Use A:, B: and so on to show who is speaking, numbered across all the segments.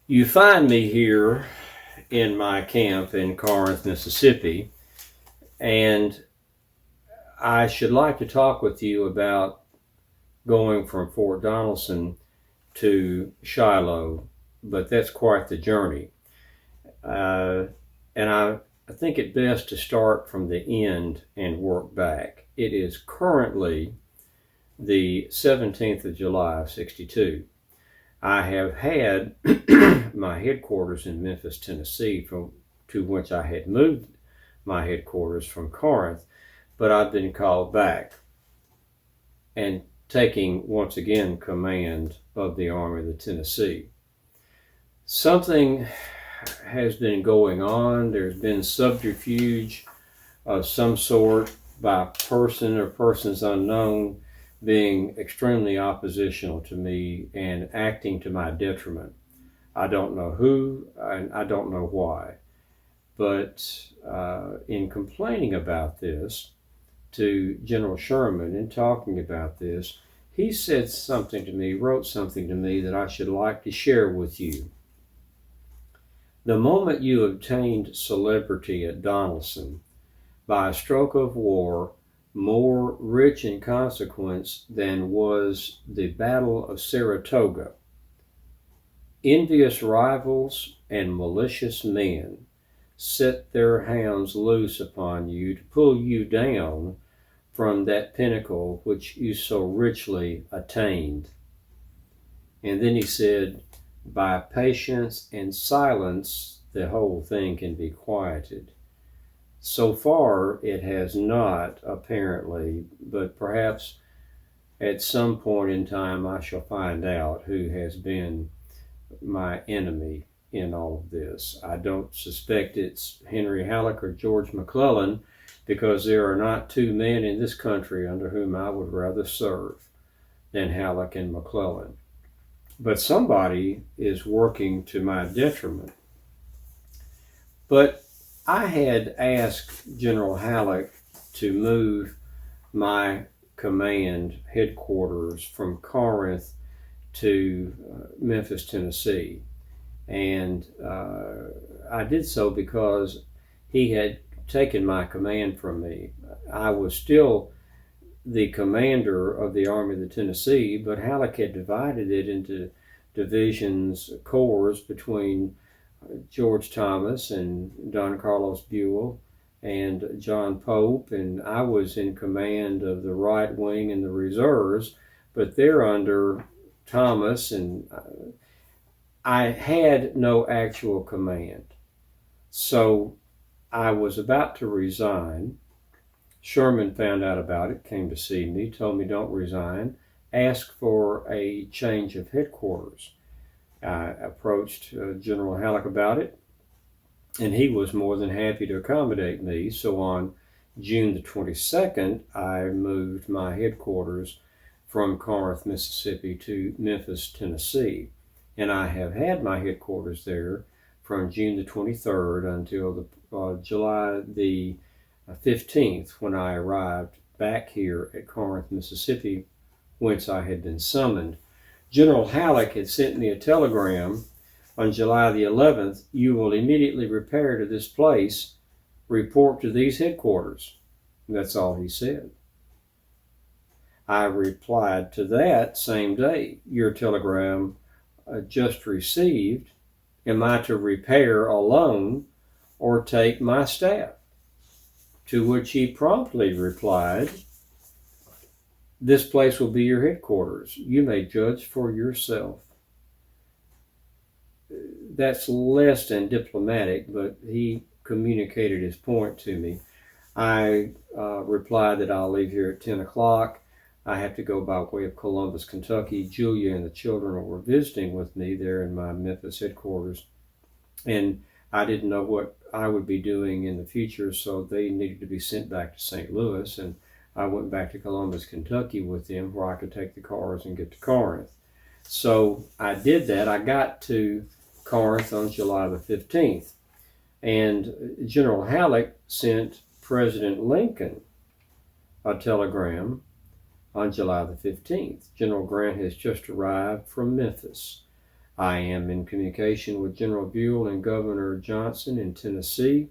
A: You find me here in my camp in Corinth, Mississippi, and I should like to talk with you about going from Fort Donelson to Shiloh, but that's quite the journey. And I think it best to start from the end and work back. It is currently the 17th of July of 62. I have had my headquarters in Memphis, Tennessee, to which I had moved my headquarters from Corinth, but I've been called back and taking once again command of the Army of the Tennessee. Something has been going on. There's been subterfuge of some sort by a person or persons unknown being extremely oppositional to me and acting to my detriment. I don't know who and I don't know why. But in complaining about this to General Sherman and talking about this, he said something to me, wrote something to me that I should like to share with you. The moment you obtained celebrity at Donelson by a stroke of war more rich in consequence than was the Battle of Saratoga, envious rivals and malicious men set their hounds loose upon you to pull you down from that pinnacle which you so richly attained. And then he said, by patience and silence, the whole thing can be quieted. So far, it has not, apparently, but perhaps at some point in time I shall find out who has been my enemy in all of this. I don't suspect it's Henry Halleck or George McClellan, because there are not two men in this country under whom I would rather serve than Halleck and McClellan. But somebody is working to my detriment. But I had asked General Halleck to move my command headquarters from Corinth to Memphis, Tennessee. And I did so because he had taken my command from me. I was still the commander of the Army of the Tennessee, but Halleck had divided it into divisions, corps between George Thomas and Don Carlos Buell and John Pope, and I was in command of the right wing and the reserves, but they're under Thomas, and I had no actual command. So I was about to resign. Sherman found out about it, came to see me, told me don't resign, asked for a change of headquarters. I approached General Halleck about it, and he was more than happy to accommodate me. So on June the 22nd, I moved my headquarters from Corinth, Mississippi to Memphis, Tennessee. And I have had my headquarters there from June the 23rd until July the 15th, when I arrived back here at Corinth, Mississippi, whence I had been summoned. General Halleck had sent me a telegram on July the 11th, you will immediately repair to this place, report to these headquarters. And that's all he said. I replied to that same day, your telegram just received, am I to repair alone or take my staff? To which he promptly replied, this place will be your headquarters. You may judge for yourself. That's less than diplomatic, but he communicated his point to me. I replied that I'll leave here at 10 o'clock. I have to go by way of Columbus, Kentucky. Julia and the children were visiting with me there in my Memphis headquarters, and I didn't know what I would be doing in the future, so they needed to be sent back to St. Louis, and I went back to Columbus, Kentucky with them where I could take the cars and get to Corinth. So I did that. I got to Corinth on July the 15th, and General Halleck sent President Lincoln a telegram on July the 15th. General Grant has just arrived from Memphis. I am in communication with General Buell and Governor Johnson in Tennessee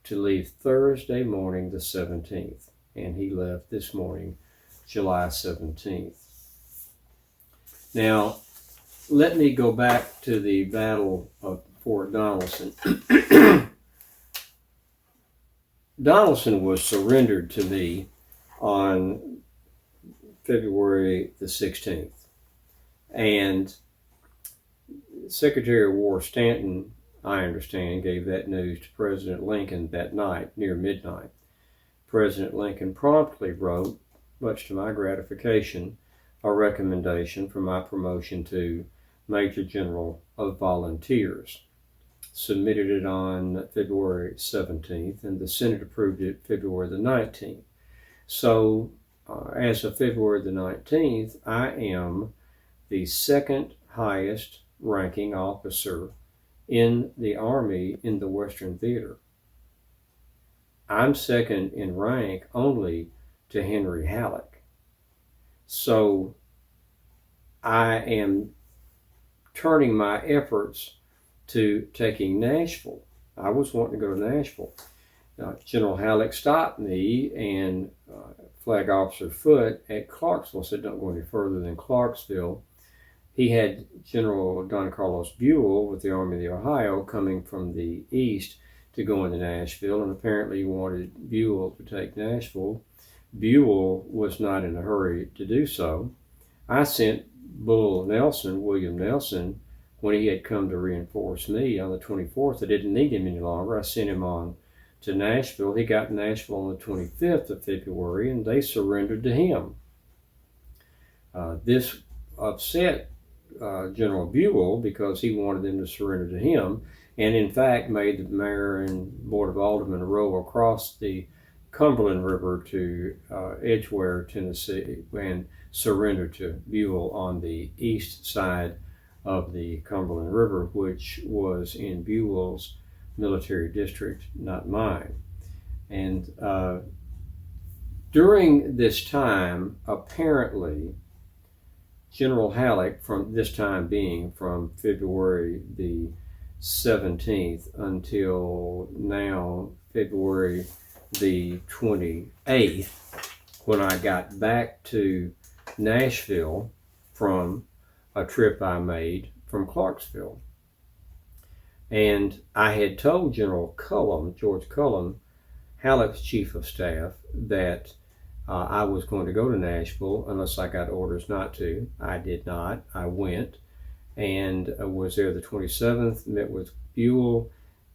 A: to leave Thursday morning the 17th. And he left this morning, July 17th. Now, let me go back to the Battle of Fort Donelson. Donelson was surrendered to me on February the 16th. And Secretary of War Stanton, I understand, gave that news to President Lincoln that night, near midnight. President Lincoln promptly wrote, much to my gratification, a recommendation for my promotion to Major General of Volunteers. Submitted it on February 17th, and the Senate approved it February the 19th. So, as of February the 19th, I am the second highest ranking officer in the Army in the Western Theater. I'm second in rank only to Henry Halleck. So I am turning my efforts to taking Nashville. I was wanting to go to Nashville. General Halleck stopped me and Flag Officer Foote at Clarksville said, don't go any further than Clarksville. He had General Don Carlos Buell with the Army of the Ohio coming from the east to go into Nashville, and apparently he wanted Buell to take Nashville. Buell was not in a hurry to do so. I sent William Nelson, when he had come to reinforce me on the 24th. I didn't need him any longer. I sent him on to Nashville. He got to Nashville on the 25th of February, and they surrendered to him. This upset General Buell because he wanted them to surrender to him, and in fact made the mayor and board of aldermen row across the Cumberland River to Edgewater, Tennessee, and surrender to Buell on the east side of the Cumberland River, which was in Buell's military district, not mine. And during this time, apparently, General Halleck, from this time being from February the 17th until now, February the 28th, when I got back to Nashville from a trip I made from Clarksville. And I had told General Cullum, George Cullum, Halleck's chief of staff, that I was going to go to Nashville unless I got orders not to. I did not. I went and was there the 27th, met with Buell,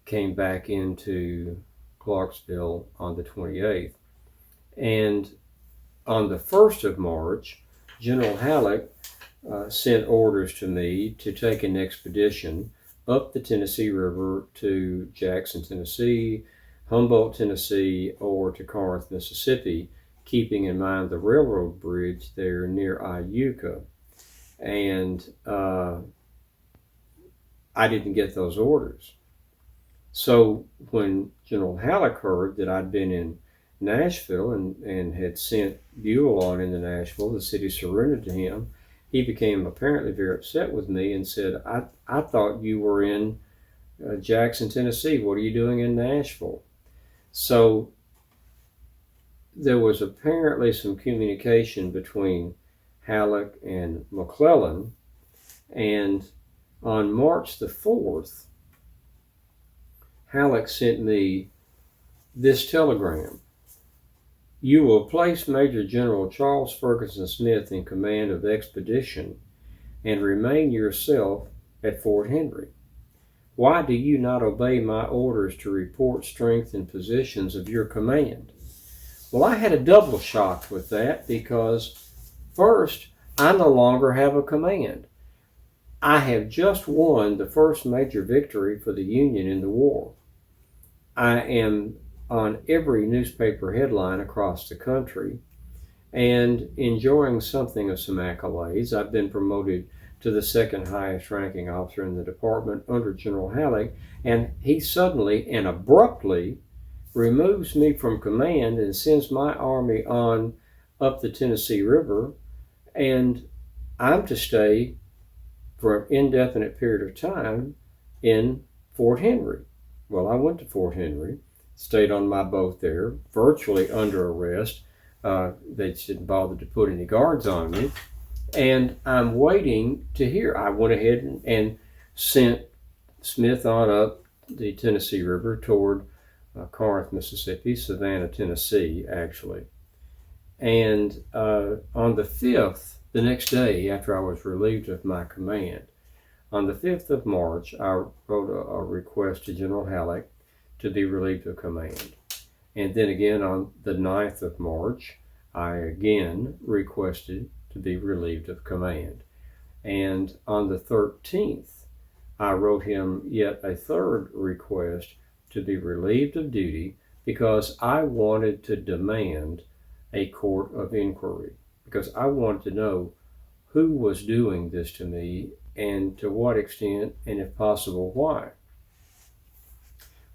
A: came back into Clarksville on the 28th. And on the 1st of March, General Halleck sent orders to me to take an expedition up the Tennessee River to Jackson, Tennessee, Humboldt, Tennessee, or to Corinth, Mississippi, keeping in mind the railroad bridge there near Iuka. And I didn't get those orders. So when General Halleck heard that I'd been in Nashville and had sent Buell on into Nashville, the city surrendered to him, he became apparently very upset with me and said, I thought you were in Jackson, Tennessee. What are you doing in Nashville? So there was apparently some communication between Halleck and McClellan, and on March the 4th, Halleck sent me this telegram. You will place Major General Charles Ferguson Smith in command of expedition and remain yourself at Fort Henry. Why do you not obey my orders to report strength and positions of your command? Well, I had a double shock with that because, first, I no longer have a command. I have just won the first major victory for the Union in the war. I am on every newspaper headline across the country and enjoying something of some accolades. I've been promoted to the second highest ranking officer in the department under General Halleck, and he suddenly and abruptly removes me from command and sends my army on up the Tennessee River, and I'm to stay for an indefinite period of time in Fort Henry. Well, I went to Fort Henry, stayed on my boat there, virtually under arrest. They didn't bother to put any guards on me. And I'm waiting to hear. I went ahead and sent Smith on up the Tennessee River toward Corinth, Mississippi, Savannah, Tennessee, actually. And on the 5th, the next day after I was relieved of my command, on the 5th of March, I wrote a request to General Halleck to be relieved of command. And then again on the 9th of March, I again requested to be relieved of command. And on the 13th, I wrote him yet a third request to be relieved of duty because I wanted to demand a court of inquiry, because I wanted to know who was doing this to me and to what extent, and if possible, why.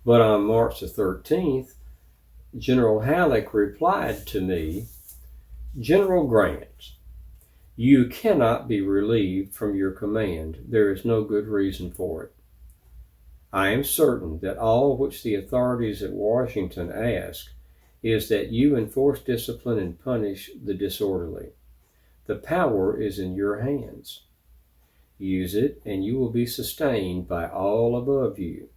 A: But on March the 13th, General Halleck replied to me, "General Grant, you cannot be relieved from your command. There is no good reason for it. I am certain that all which the authorities at Washington ask is that you enforce discipline and punish the disorderly. The power is in your hands. Use it, and you will be sustained by all above you.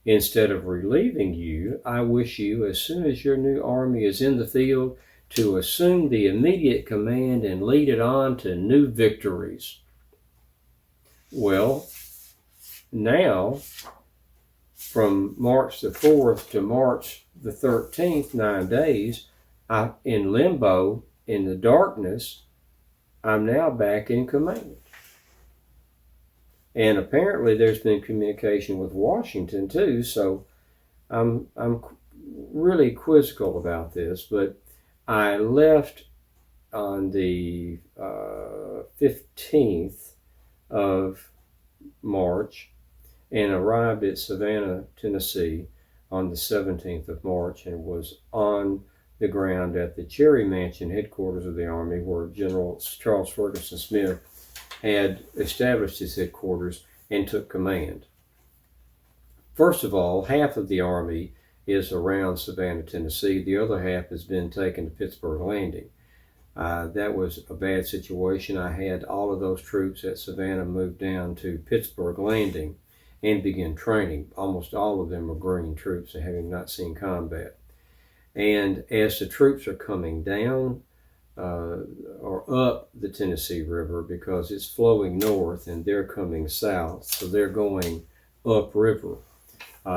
A: Instead of relieving you, I wish you, as soon as your new army is in the field, to assume the immediate command and lead it on to new victories." Well, now, from March the 4th to March the 13th, 9 days, in limbo, in the darkness, I'm now back in command. And apparently there's been communication with Washington too, so I'm really quizzical about this, but I left on the 15th of March and arrived at Savannah, Tennessee on the 17th of March, and was on the ground at the Cherry Mansion headquarters of the Army, where General Charles Ferguson Smith had established his headquarters and took command. First of all, half of the Army is around Savannah, Tennessee. The other half has been taken to Pittsburgh Landing. That was a bad situation. I had all of those troops at Savannah moved down to Pittsburgh Landing and begin training. Almost all of them are green troops, having not seen combat. And as the troops are coming down or up the Tennessee River, because it's flowing north and they're coming south, so they're going upriver.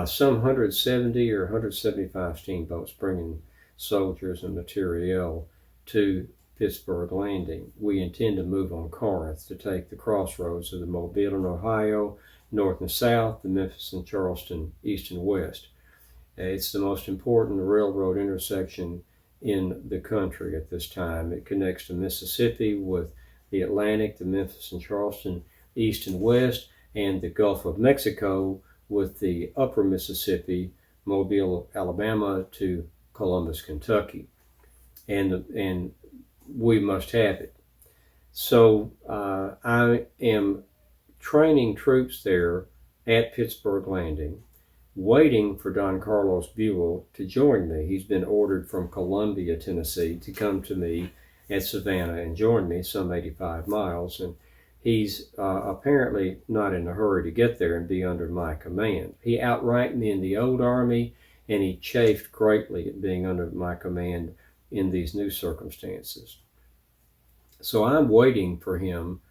A: Some 170 or 175 steamboats bringing soldiers and materiel to Pittsburgh Landing. We intend to move on Corinth to take the crossroads of the Mobile and Ohio, north and south, the Memphis and Charleston, east and west. It's the most important railroad intersection in the country at this time. It connects the Mississippi with the Atlantic, the Memphis and Charleston, east and west, and the Gulf of Mexico with the upper Mississippi, Mobile, Alabama, to Columbus, Kentucky. And we must have it. So I am training troops there at Pittsburgh Landing, waiting for Don Carlos Buell to join me. He's been ordered from Columbia, Tennessee, to come to me at Savannah and join me, some 85 miles. And he's apparently not in a hurry to get there and be under my command. He outranked me in the old Army, and he chafed greatly at being under my command in these new circumstances. So I'm waiting for him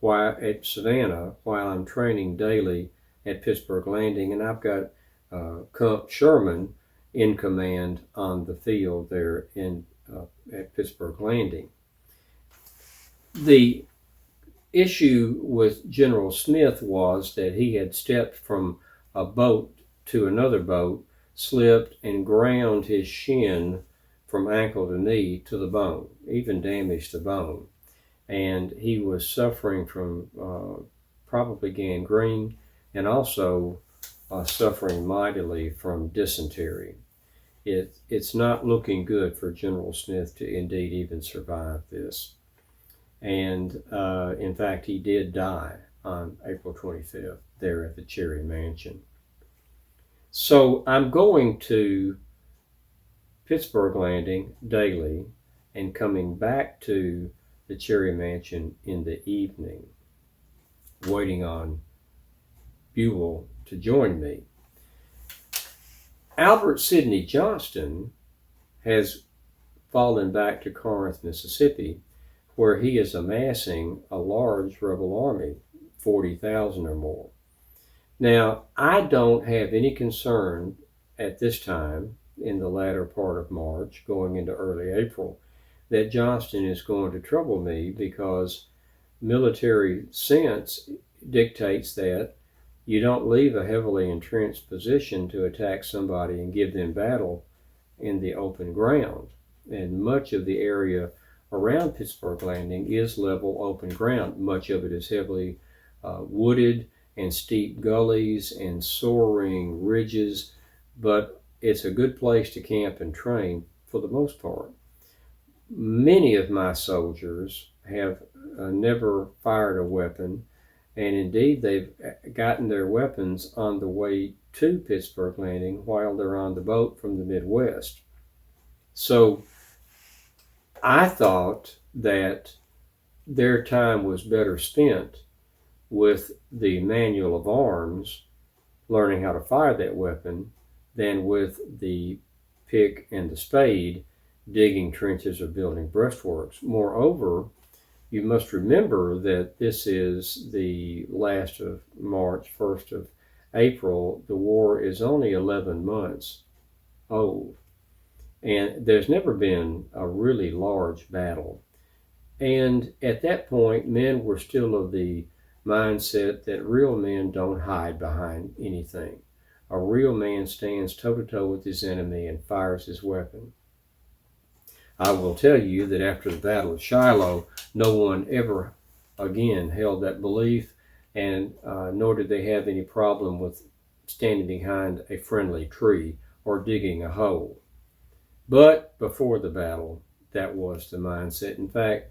A: at Savannah while I'm training daily at Pittsburgh Landing, and I've got Sherman in command on the field there at Pittsburgh Landing. The issue with General Smith was that he had stepped from a boat to another boat, slipped, and ground his shin from ankle to knee to the bone, even damaged the bone. And he was suffering from probably gangrene, and also suffering mightily from dysentery. It's not looking good for General Smith to indeed even survive this. And in fact, he did die on April 25th there at the Cherry Mansion. So I'm going to Pittsburgh Landing daily and coming back to the Cherry Mansion in the evening, waiting on Buell to join me. Albert Sidney Johnston has fallen back to Corinth, Mississippi, where he is amassing a large rebel army, 40,000 or more. Now, I don't have any concern at this time, in the latter part of March, going into early April, that Johnston is going to trouble me, because military sense dictates that you don't leave a heavily entrenched position to attack somebody and give them battle in the open ground. And much of the area around Pittsburgh Landing is level open ground. Much of it is heavily wooded and steep gullies and soaring ridges, but it's a good place to camp and train for the most part. Many of my soldiers have never fired a weapon, and indeed they've gotten their weapons on the way to Pittsburgh Landing while they're on the boat from the Midwest. So I thought that their time was better spent with the manual of arms, learning how to fire that weapon, than with the pick and the spade, digging trenches or building breastworks. Moreover, you must remember that this is the last of March, 1st of April. The war is only 11 months old, and there's never been a really large battle. And at that point, men were still of the mindset that real men don't hide behind anything. A real man stands toe-to-toe with his enemy and fires his weapon. I will tell you that after the Battle of Shiloh, no one ever again held that belief, and nor did they have any problem with standing behind a friendly tree or digging a hole. But before the battle, that was the mindset. In fact,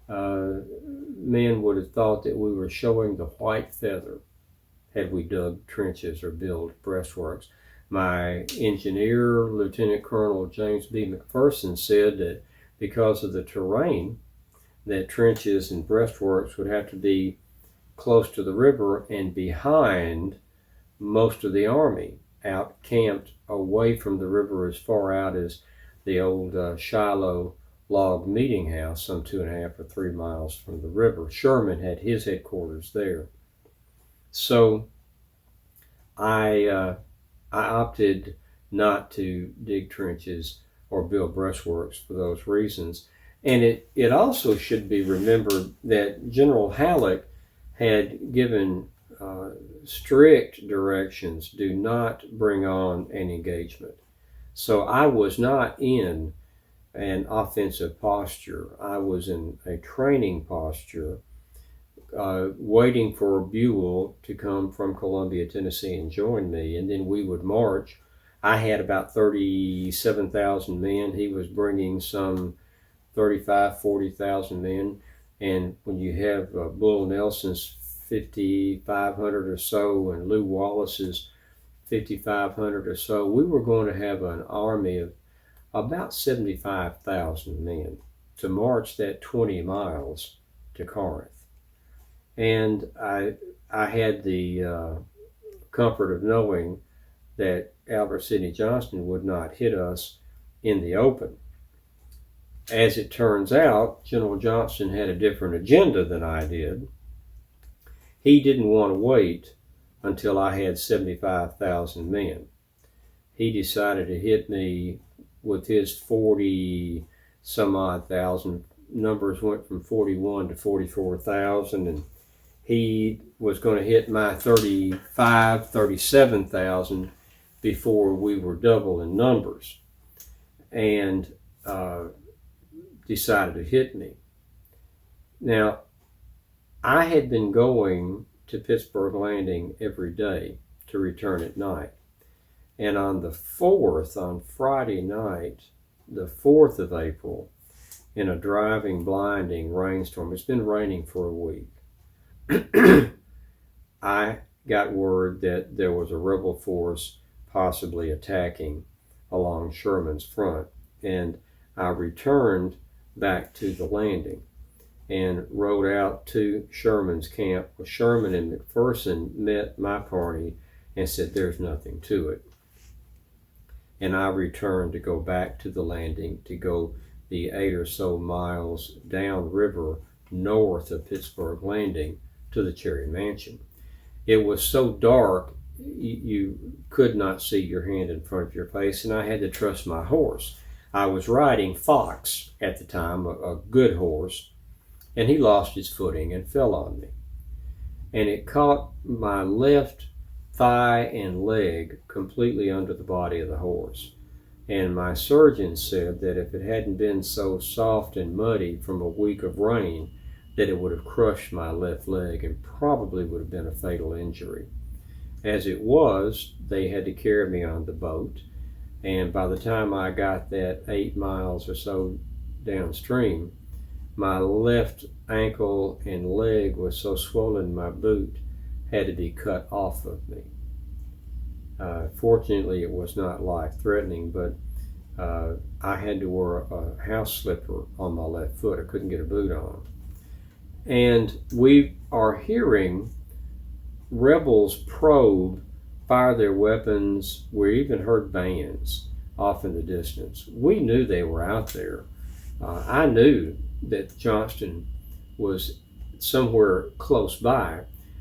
A: men would have thought that we were showing the white feather had we dug trenches or built breastworks. My engineer, Lieutenant Colonel James B. McPherson, said that because of the terrain, that trenches and breastworks would have to be close to the river and behind most of the army, out camped away from the river as far out as the old Shiloh log meeting house, some 2.5 or 3 miles from the river. Sherman had his headquarters there. So I opted not to dig trenches or build breastworks for those reasons. And it also should be remembered that General Halleck had given strict directions: do not bring on an engagement. So I was not in an offensive posture. I was in a training posture, waiting for Buell to come from Columbia, Tennessee and join me, and then we would march. I had about 37,000 men. He was bringing some 40,000 men. And when you have Bull Nelson's 5,500 or so and Lew Wallace's 5,500 or so, we were going to have an army of about 75,000 men to march that 20 miles to Corinth. And I had the comfort of knowing that Albert Sidney Johnston would not hit us in the open. As it turns out, General Johnston had a different agenda than I did. He didn't want to wait until I had 75,000 men. He decided to hit me with his 40 some odd thousand. Numbers went from 41 to 44,000, and he was going to hit my 37,000 before we were double in numbers, and decided to hit me. Now, I had been going to Pittsburgh Landing every day to return at night. And on the 4th, on Friday night, the 4th of April, in a driving, blinding rainstorm, it's been raining for a week, I got word that there was a rebel force possibly attacking along Sherman's front, and I returned back to the landing and rode out to Sherman's camp. Well, Sherman and McPherson met my party and said there's nothing to it. And I returned to go back to the landing, to go the 8 or so miles downriver north of Pittsburgh Landing to the Cherry Mansion. It was so dark you could not see your hand in front of your face, and I had to trust my horse. I was riding Fox at the time, a good horse, and he lost his footing and fell on me. And it caught my left thigh and leg completely under the body of the horse. And my surgeon said that if it hadn't been so soft and muddy from a week of rain, that it would have crushed my left leg and probably would have been a fatal injury. As it was, they had to carry me on the boat, and by the time I got that 8 miles or so downstream, my left ankle and leg was so swollen my boot had to be cut off of me. Fortunately, it was not life-threatening, but I had to wear a house slipper on my left foot. I couldn't get a boot on. And we are hearing rebels probe, fire their weapons. We even heard bands off in the distance. We knew they were out there. I knew that Johnston was somewhere close by.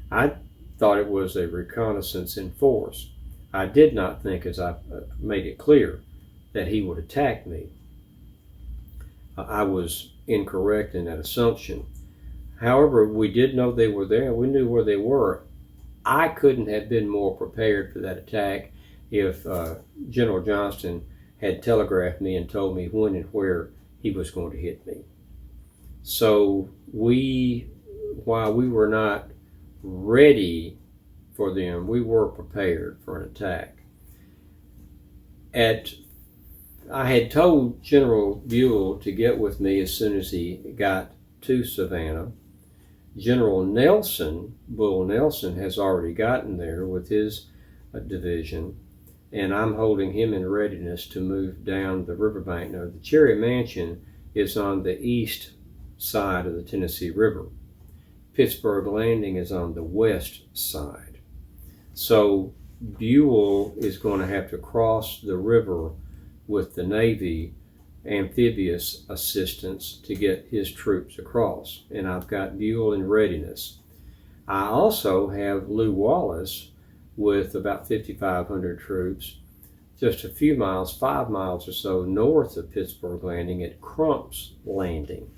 A: I thought it was a reconnaissance in force. I did not think, as I made it clear, that he would attack me. I was incorrect in that assumption. However, we did know they were there. We knew where they were. I couldn't have been more prepared for that attack if General Johnston had telegraphed me and told me when and where he was going to hit me. So while we were not ready for them, we were prepared for an attack. I had told General Buell to get with me as soon as he got to Savannah. General Nelson, Bull Nelson, has already gotten there with his division, and I'm holding him in readiness to move down the riverbank. Now, the Cherry Mansion is on the east side of the Tennessee River. Pittsburgh Landing is on the west side. So Buell is going to have to cross the river with the Navy amphibious assistance to get his troops across, and I've got Buell in readiness. I also have Lew Wallace with about 5,500 troops just a few miles, 5 miles or so north of Pittsburgh Landing at Crump's Landing,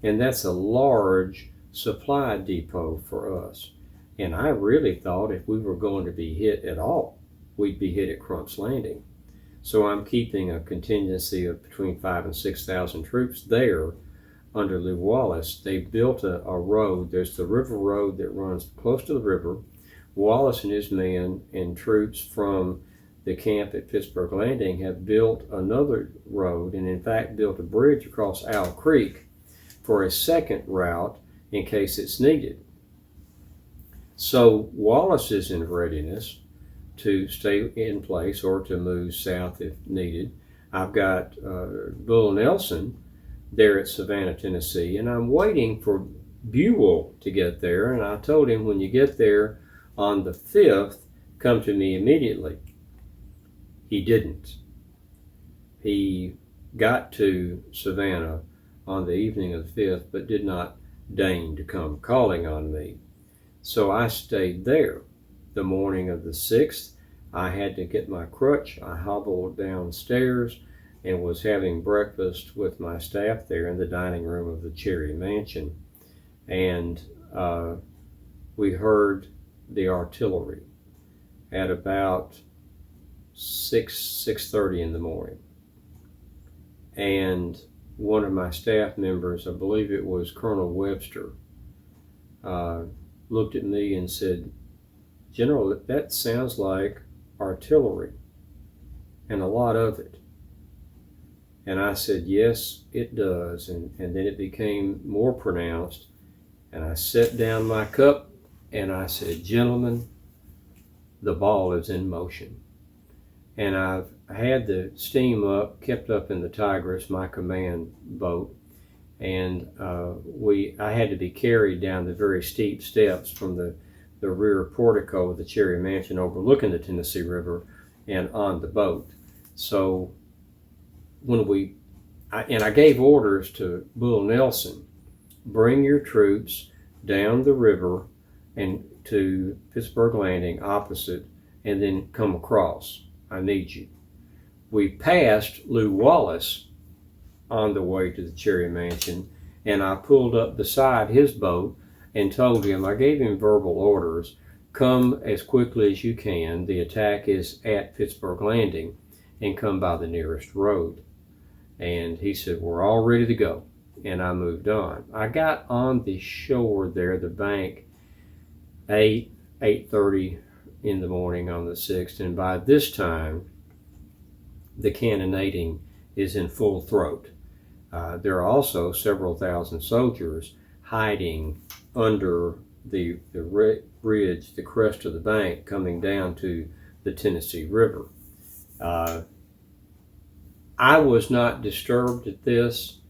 A: and that's a large supply depot for us. And I really thought if we were going to be hit at all, we'd be hit at Crump's Landing. So I'm keeping a contingency of between 5,000 and 6,000 troops there under Lew Wallace. They built a road. There's the river road that runs close to the river. Wallace and his men and troops from the camp at Pittsburgh Landing have built another road, and in fact built a bridge across Owl Creek for a second route in case it's needed. So Wallace is in readiness to stay in place or to move south if needed. I've got Bull Nelson there at Savannah, Tennessee, and I'm waiting for Buell to get there, and I told him, when you get there on the 5th, come to me immediately. He didn't. He got to Savannah on the evening of the 5th, but did not deign to come calling on me. So I stayed there. The morning of the 6th, I had to get my crutch. I hobbled downstairs and was having breakfast with my staff there in the dining room of the Cherry Mansion. And we heard the artillery at about 6:30 in the morning. And one of my staff members, I believe it was Colonel Webster, looked at me and said, "General, that sounds like artillery, and a lot of it." And I said, "Yes, it does." And then it became more pronounced, and I set down my cup and I said, "Gentlemen, the ball is in motion." And I've had the steam up, kept up in the Tigris, my command boat, and I had to be carried down the very steep steps from the rear portico of the Cherry Mansion overlooking the Tennessee River and on the boat. So when I gave orders to Bull Nelson, bring your troops down the river and to Pittsburgh Landing opposite, and then come across. I need you. We passed Lew Wallace on the way to the Cherry Mansion, and I pulled up beside his boat and told him, I gave him verbal orders, come as quickly as you can. The attack is at Pittsburgh Landing, and come by the nearest road. And he said, we're all ready to go. And I moved on. I got on the shore there, the bank, 8:30 in the morning on the 6th, and by this time, the cannonading is in full throat. There are also several thousand soldiers hiding under the ridge, the crest of the bank, coming down to the Tennessee River. I was not disturbed at this.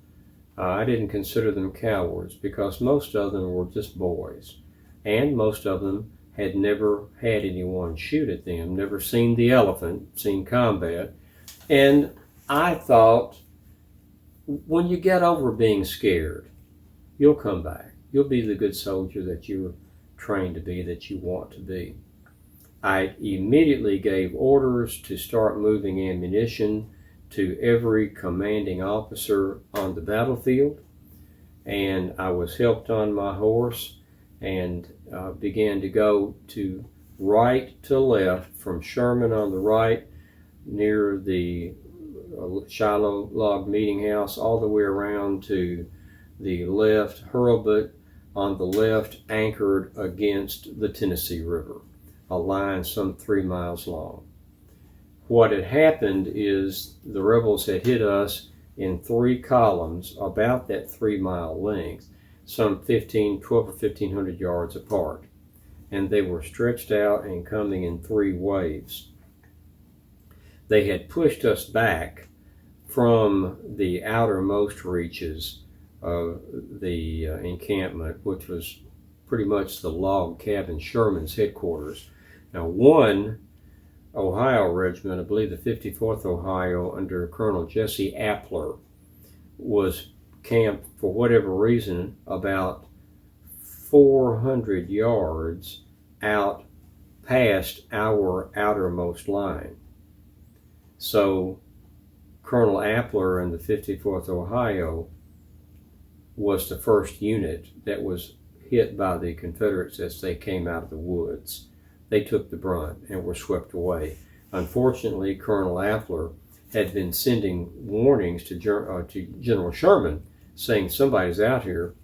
A: I didn't consider them cowards because most of them were just boys, and most of them had never had anyone shoot at them, never seen the elephant, seen combat. And I thought, when you get over being scared, you'll come back. You'll be the good soldier that you're trained to be, that you want to be. I immediately gave orders to start moving ammunition to every commanding officer on the battlefield, and I was helped on my horse and began to go to right to left, from Sherman on the right near the Shiloh log meeting house, all the way around to the left, Hurlbut on the left, anchored against the Tennessee River, a line some 3 miles long. What had happened is the rebels had hit us in 3 columns about that 3-mile length, some 12 or 1,500 yards apart. And they were stretched out and coming in 3 waves. They had pushed us back from the outermost reaches of the encampment, which was pretty much the log cabin, Sherman's headquarters. Now, one Ohio regiment, I believe the 54th Ohio, under Colonel Jesse Appler, was camped, for whatever reason, about 400 yards out past our outermost line. So Colonel Appler and the 54th Ohio was the first unit that was hit by the Confederates as they came out of the woods. They took the brunt and were swept away. Unfortunately, Colonel Appler had been sending warnings to General Sherman, saying somebody's out here.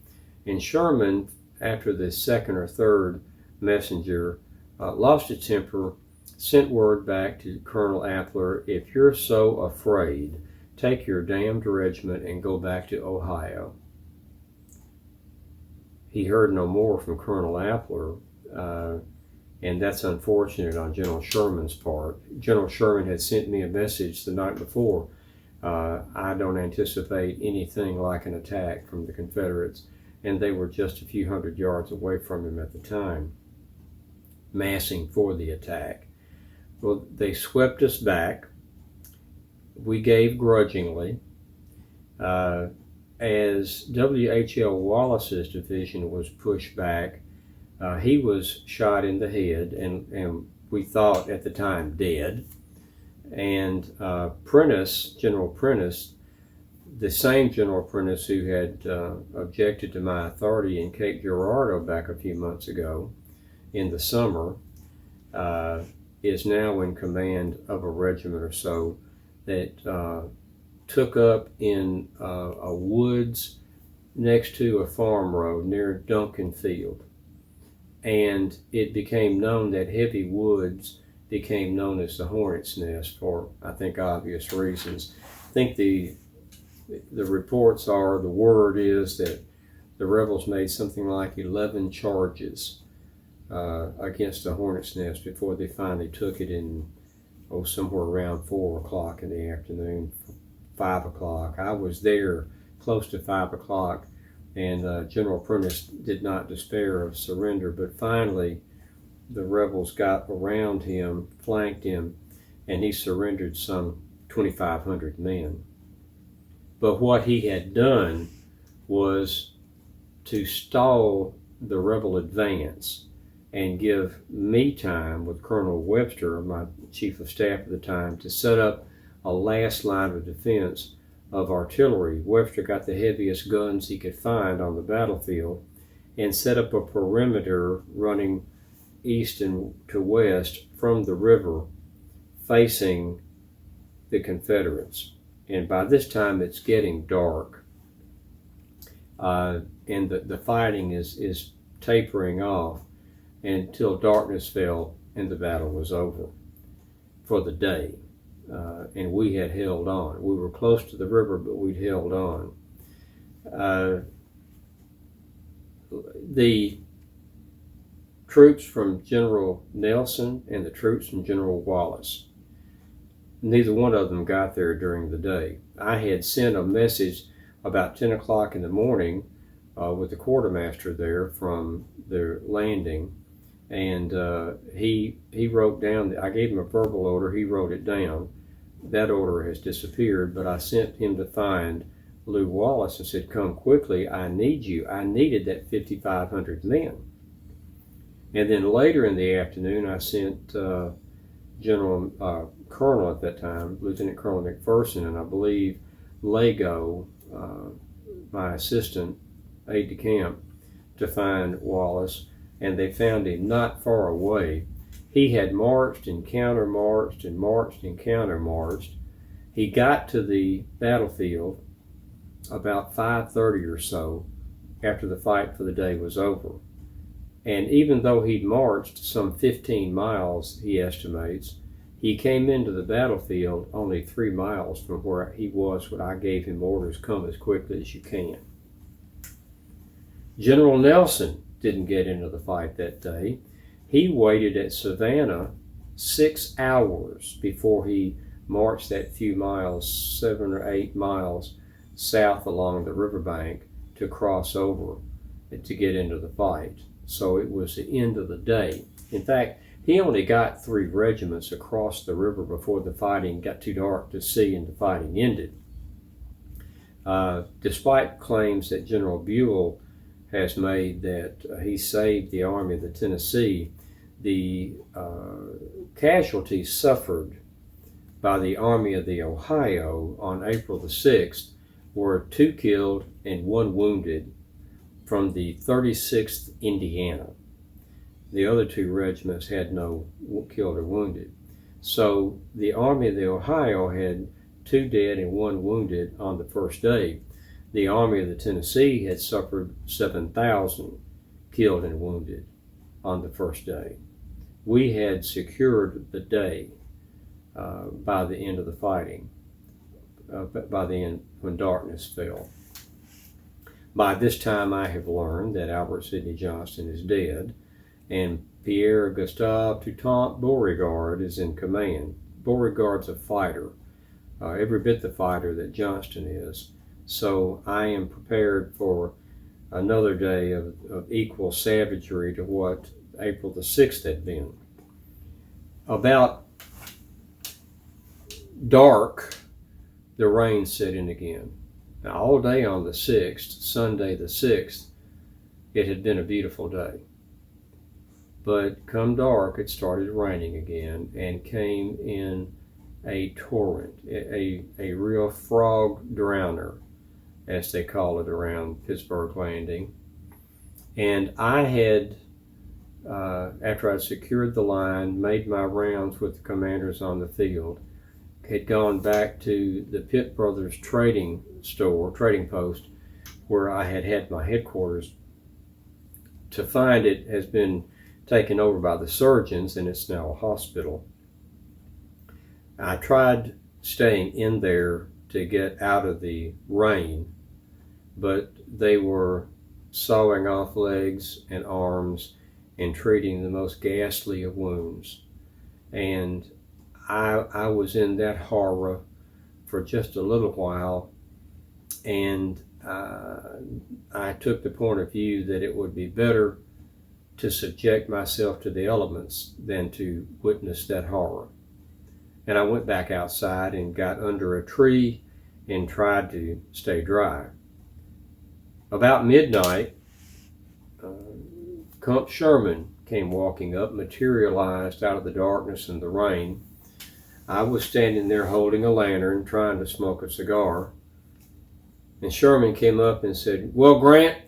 A: And Sherman, after the second or third messenger, lost his temper, sent word back to Colonel Appler, if you're so afraid, take your damned regiment and go back to Ohio. He heard no more from Colonel Appler, and that's unfortunate on General Sherman's part. General Sherman had sent me a message the night before. I don't anticipate anything like an attack from the Confederates, and they were just a few hundred yards away from him at the time, massing for the attack. Well, they swept us back. We gave grudgingly. As W.H.L. Wallace's division was pushed back, he was shot in the head, and we thought at the time dead. And General Prentice, the same General Prentice who had objected to my authority in Cape Girardeau back a few months ago in the summer, is now in command of a regiment or so that took up in a woods next to a farm road near Duncan Field. And it became known, that heavy woods became known as the Hornet's Nest for, I think, obvious reasons. I think the reports are, the word is that the rebels made something like 11 charges against the Hornet's Nest before they finally took it in, somewhere around 4 o'clock in the afternoon, 5 o'clock. I was there close to 5 o'clock, and General Prentice did not despair of surrender, but finally the rebels got around him, flanked him, and he surrendered some 2,500 men. But what he had done was to stall the rebel advance and give me time with Colonel Webster, my chief of staff at the time, to set up a last line of defense of artillery. Webster got the heaviest guns he could find on the battlefield and set up a perimeter running east and to west from the river facing the Confederates. And by this time it's getting dark, and the fighting is tapering off until darkness fell and the battle was over for the day. And we had held on. We were close to the river, but we'd held on. The troops from General Nelson and the troops from General Wallace, neither one of them got there during the day. I had sent a message about 10 o'clock in the morning with the quartermaster there from their landing, and he wrote down, I gave him a verbal order, he wrote it down. That order has disappeared, but I sent him to find Lew Wallace and said, come quickly, I need you. I needed that 5,500 men. And then later in the afternoon, I sent Colonel at that time, Lieutenant Colonel McPherson, and I believe Lago, my assistant aide-de-camp, to find Wallace, and they found him not far away. He had marched and counter-marched and marched and counter-marched. He got to the battlefield about 5:30 or so after the fight for the day was over. And even though he'd marched some 15 miles, he estimates, he came into the battlefield only 3 miles from where he was when I gave him orders, come as quickly as you can. General Nelson didn't get into the fight that day. He waited at Savannah 6 hours before he marched that few miles, 7 or 8 miles south along the riverbank to cross over to get into the fight. So it was the end of the day. In fact, he only got 3 regiments across the river before the fighting got too dark to see and the fighting ended. Despite claims that General Buell has made that he saved the Army of the Tennessee, the casualties suffered by the Army of the Ohio on April the 6th were 2 killed and 1 wounded from the 36th Indiana. The other 2 regiments had no killed or wounded. So the Army of the Ohio had 2 dead and 1 wounded on the first day. The Army of the Tennessee had suffered 7,000 killed and wounded on the first day. We had secured the day by the end of the fighting, by the end when darkness fell. By this time I have learned that Albert Sidney Johnston is dead and Pierre Gustave Toutant Beauregard is in command. Beauregard's a fighter, every bit the fighter that Johnston is. So I am prepared for another day of equal savagery to what April the 6th had been. About dark, the rain set in again. Now, all day on the 6th, Sunday the 6th, it had been a beautiful day. But come dark, it started raining again and came in a torrent, a real frog drowner, as they call it around Pittsburgh Landing. And I had, after I'd secured the line, made my rounds with the commanders on the field, had gone back to the Pitt Brothers trading post, where I had had my headquarters, to find it has been taken over by the surgeons and it's now a hospital. I tried staying in there to get out of the rain, but they were sawing off legs and arms and treating the most ghastly of wounds. And I was in that horror for just a little while, and I took the point of view that it would be better to subject myself to the elements than to witness that horror. And I went back outside and got under a tree and tried to stay dry. About midnight, Sherman came walking up, materialized out of the darkness and the rain. I was standing there holding a lantern, trying to smoke a cigar. And Sherman came up and said, "Well, Grant,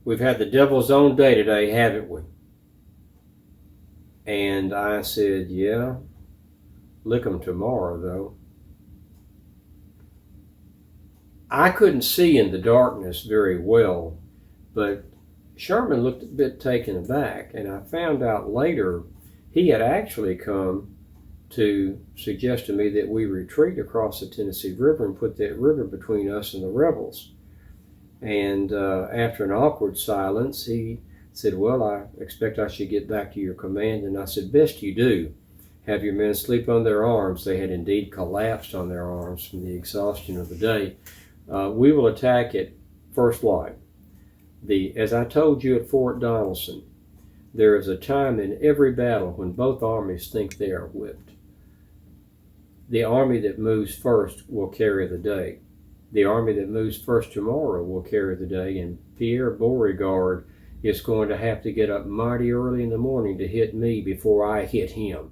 A: we've had the devil's own day today, haven't we?" And I said, "Yeah, lick 'em tomorrow, though." I couldn't see in the darkness very well, but Sherman looked a bit taken aback, and I found out later he had actually come to suggest to me that we retreat across the Tennessee River and put that river between us and the rebels. And after an awkward silence, he said, "Well, I expect I should get back to your command." And I said, "Best you do. Have your men sleep on their arms." They had indeed collapsed on their arms from the exhaustion of the day. "We will attack at first light. As I told you at Fort Donelson, there is a time in every battle when both armies think they are whipped. The army that moves first will carry the day. The army that moves first tomorrow will carry the day, and Pierre Beauregard is going to have to get up mighty early in the morning to hit me before I hit him."